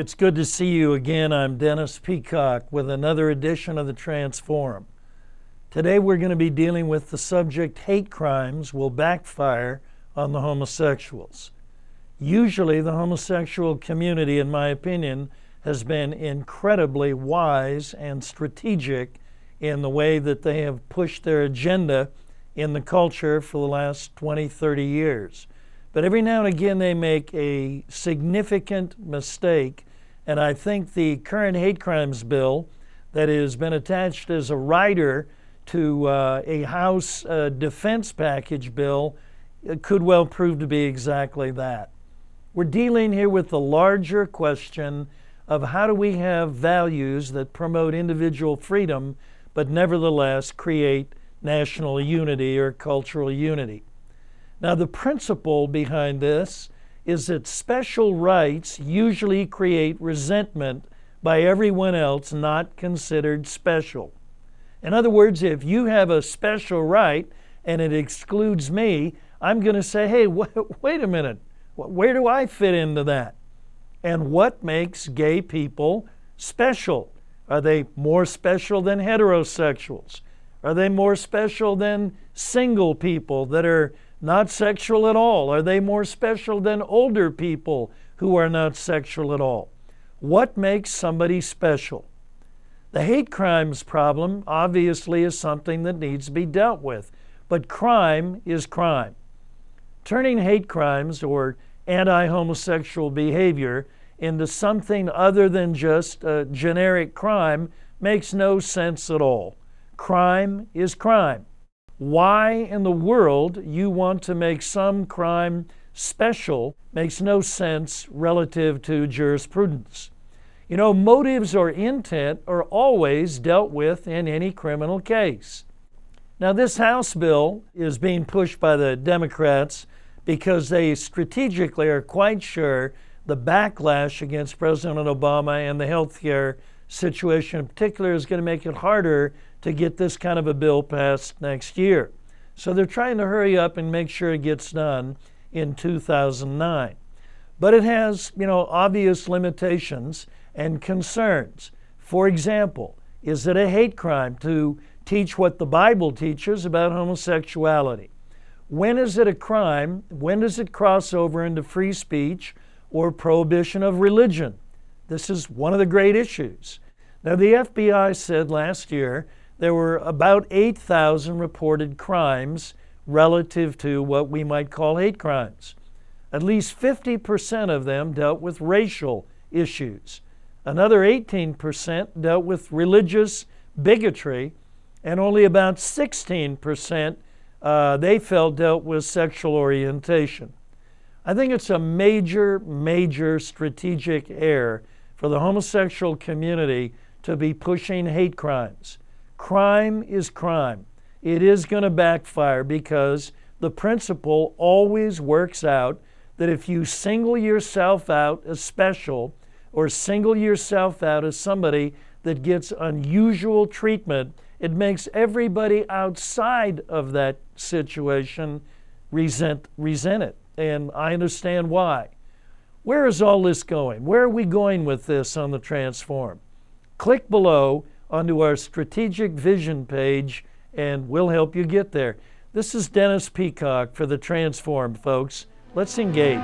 It's good to see you again. I'm Dennis Peacock with another edition of the Transforum. Today we're going to be dealing with the subject, hate crimes will backfire on the homosexuals. Usually the homosexual community, in my opinion, has been incredibly wise and strategic in the way that they have pushed their agenda in the culture for the last 20, 30 years. But every now and again they make a significant mistake, and I think the current hate crimes bill that has been attached as a rider to a House defense package bill could well prove to be exactly that. We're dealing here with the larger question of how do we have values that promote individual freedom but nevertheless create national unity or cultural unity. Now, the principle behind this is that special rights usually create resentment by everyone else not considered special. In other words, if you have a special right and it excludes me, I'm going to say, hey, wait a minute, where do I fit into that? And what makes gay people special? Are they more special than heterosexuals? Are they more special than single people that are not sexual at all? Are they more special than older people who are not sexual at all? What makes somebody special? The hate crimes problem obviously is something that needs to be dealt with, but crime is crime. Turning hate crimes or anti-homosexual behavior into something other than just a generic crime makes no sense at all. Crime is crime. Why in the world you want to make some crime special makes no sense relative to jurisprudence. You know, motives or intent are always dealt with in any criminal case. Now, this House bill is being pushed by the Democrats because they strategically are quite sure the backlash against President Obama and the health care situation in particular is going to make it harder to get this kind of a bill passed next year. So they're trying to hurry up and make sure it gets done in 2009. But it has, obvious limitations and concerns. For example, is it a hate crime to teach what the Bible teaches about homosexuality? When is it a crime? When does it cross over into free speech or prohibition of religion? This is one of the great issues. Now, the FBI said last year there were about 8,000 reported crimes relative to what we might call hate crimes. At least 50% of them dealt with racial issues. Another 18% dealt with religious bigotry, and only about 16% they felt dealt with sexual orientation. I think it's a major, major strategic error for the homosexual community to be pushing hate crimes. Crime is crime. It is going to backfire because the principle always works out that if you single yourself out as special or single yourself out as somebody that gets unusual treatment, it makes everybody outside of that situation resent it. And I understand why. Where is all this going? Where are we going with this on the Transforum? Click below onto our strategic vision page and we'll help you get there. This is Dennis Peacock for the Transforum, folks. Let's engage.